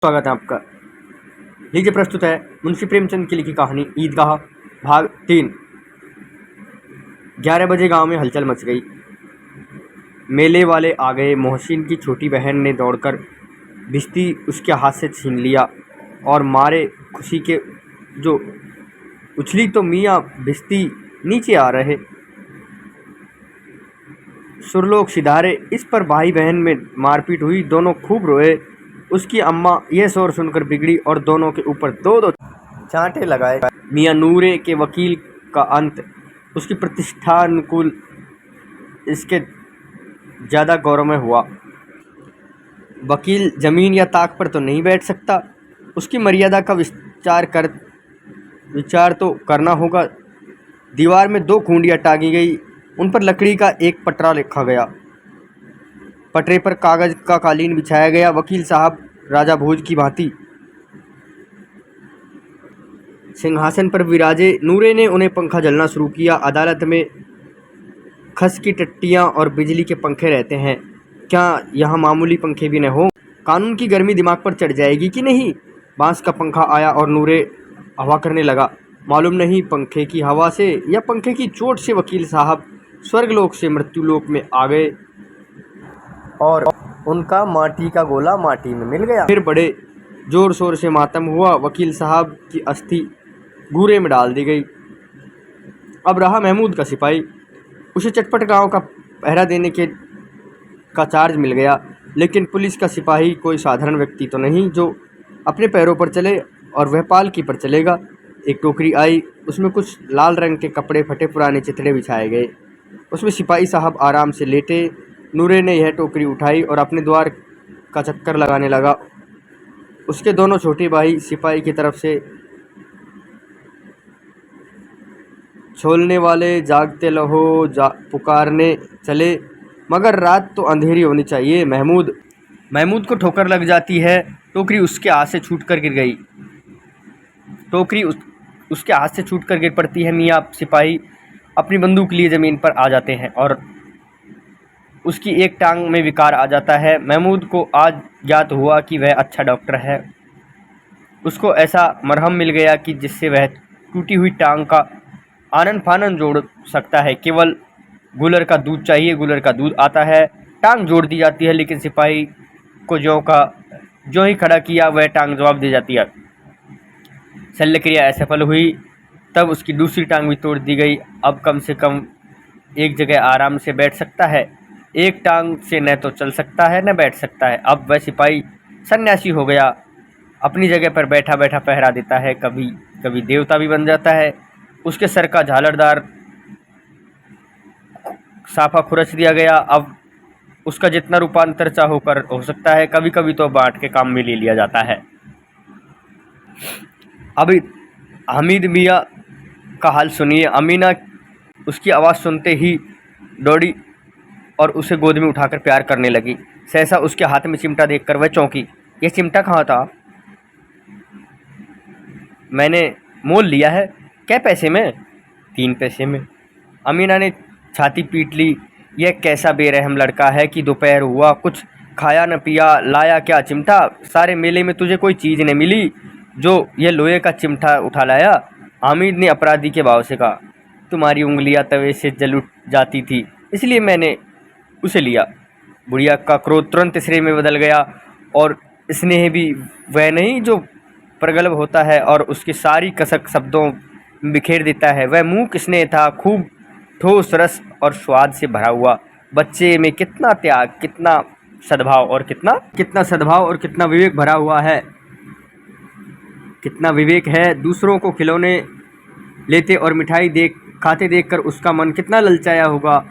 स्वागत है आपका। लीजिए प्रस्तुत है मुंशी प्रेमचंद की लिखी कहानी ईदगाह भाग 3। 11 बजे गांव में हलचल मच गई। मेले वाले आ गए। मोहसिन की छोटी बहन ने दौड़कर भिश्ती उसके हाथ से छीन लिया और मारे खुशी के जो उछली तो मियाँ भिश्ती नीचे आ रहे। सुरलोक सिधारे। इस पर भाई बहन में मारपीट हुई। दोनों खूब रोए। उसकी अम्मा यह शोर सुनकर बिगड़ी और दोनों के ऊपर दो दो चांटे लगाए। मियाँ नूरे के वकील का अंत उसकी प्रतिष्ठानुकूल इसके ज़्यादा गौरवमय हुआ। वकील जमीन या ताक पर तो नहीं बैठ सकता। उसकी मर्यादा का विचार तो करना होगा। दीवार में 2 खूंटियाँ टांगी गई। उन पर लकड़ी का एक पटरा लिखा गया। पटरे पर कागज का कालीन बिछाया गया। वकील साहब राजा भोज की भांति सिंहासन पर विराजे। नूरे ने उन्हें पंखा झलना शुरू किया। अदालत में खस की टट्टियाँ और बिजली के पंखे रहते हैं, क्या यहाँ मामूली पंखे भी न हो? कानून की गर्मी दिमाग पर चढ़ जाएगी कि नहीं? बांस का पंखा आया और नूरे हवा करने लगा। मालूम नहीं पंखे की हवा से या पंखे की चोट से वकील साहब स्वर्गलोक से मृत्युलोक में आ गए और उनका माटी का गोला माटी में मिल गया। फिर बड़े जोर शोर से मातम हुआ। वकील साहब की अस्थि घूरे में डाल दी गई। अब रहा महमूद का सिपाही। उसे चटपट गांव का पहरा देने का चार्ज मिल गया। लेकिन पुलिस का सिपाही कोई साधारण व्यक्ति तो नहीं जो अपने पैरों पर चले और वह पालकी पर चलेगा। एक टोकरी आई। उसमें कुछ लाल रंग के कपड़े फटे पुराने चिथड़े बिछाए गए। उसमें सिपाही साहब आराम से लेटे। नूरे ने यह टोकरी उठाई और अपने द्वार का चक्कर लगाने लगा। उसके दोनों छोटे भाई सिपाही की तरफ से छोलने वाले जागते लहो पुकारने चले, मगर रात तो अंधेरी होनी चाहिए। महमूद को ठोकर लग जाती है। टोकरी उसके हाथ से छूटकर गिर गई। टोकरी उसके हाथ से छूटकर गिर पड़ती है। मियाँ सिपाही अपनी बंदूक लिए ज़मीन पर आ जाते हैं और उसकी एक टांग में विकार आ जाता है। महमूद को आज ज्ञात हुआ कि वह अच्छा डॉक्टर है। उसको ऐसा मरहम मिल गया कि जिससे वह टूटी हुई टांग का आनन फानन जोड़ सकता है। केवल गूलर का दूध चाहिए। गूलर का दूध आता है, टांग जोड़ दी जाती है। लेकिन सिपाही को जो ही खड़ा किया वह टांग जवाब दे जाती है। शल्यक्रिया असफल हुई। तब उसकी दूसरी टांग भी तोड़ दी गई। अब कम से कम एक जगह आराम से बैठ सकता है। एक टांग से न तो चल सकता है न बैठ सकता है। अब वह सिपाही सन्यासी हो गया। अपनी जगह पर बैठा बैठा पहरा देता है। कभी कभी देवता भी बन जाता है। उसके सर का झालरदार साफा खुरच दिया गया। अब उसका जितना रूपांतर चाहो कर हो सकता है। कभी कभी तो बांट के काम में ले लिया जाता है। अभी हामिद मियाँ का हाल सुनिए। अमीना उसकी आवाज़ सुनते ही दौड़ी और उसे गोद में उठाकर प्यार करने लगी। सहसा उसके हाथ में चिमटा देखकर वह चौंकी। यह चिमटा कहाँ था? मैंने मोल लिया है। क्या पैसे में? 3 पैसे में। अमीना ने छाती पीट ली। यह कैसा बेरहम लड़का है कि दोपहर हुआ, कुछ खाया न पिया, लाया क्या चिमटा? सारे मेले में तुझे कोई चीज़ नहीं मिली जो यह लोहे का चिमटा उठा लाया? हामिद ने अपराधी के भाव से कहा। तुम्हारी उंगलियां तवे से जल उठ जाती थी, इसलिए मैंने उसे लिया। बुढ़िया का क्रोध तुरंत स्नेह में बदल गया और स्नेह भी वह नहीं जो प्रगल्भ होता है और उसकी सारी कसक शब्दों में बिखेर देता है। वह मूक स्नेह था, खूब ठोस रस और स्वाद से भरा हुआ। बच्चे में कितना त्याग, कितना सद्भाव और कितना विवेक भरा हुआ है। कितना विवेक है। दूसरों को खिलौने लेते और मिठाई खाते देखकर उसका मन कितना ललचाया होगा।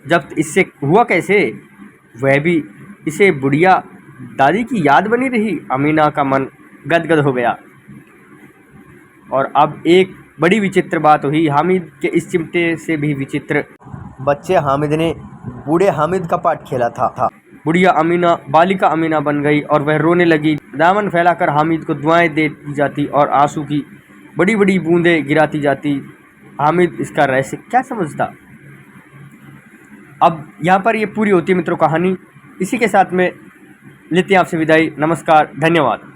जब इससे हुआ कैसे? वह भी इसे बुढ़िया दादी की याद बनी रही। अमीना का मन गदगद हो गया। और अब एक बड़ी विचित्र बात हुई। हामिद के इस चिमटे से भी विचित्र। बच्चे हामिद ने बूढ़े हामिद का पाठ खेला था। बुढ़िया अमीना बालिका अमीना बन गई और वह रोने लगी। दामन फैलाकर हामिद को दुआएं देती जाती और आंसू की बड़ी बड़ी बूंदें गिराती जाती। हामिद इसका रहस्य क्या समझता? अब यहाँ पर ये पूरी होती है मित्रों कहानी। इसी के साथ में लेते हैं आपसे विदाई। नमस्कार, धन्यवाद।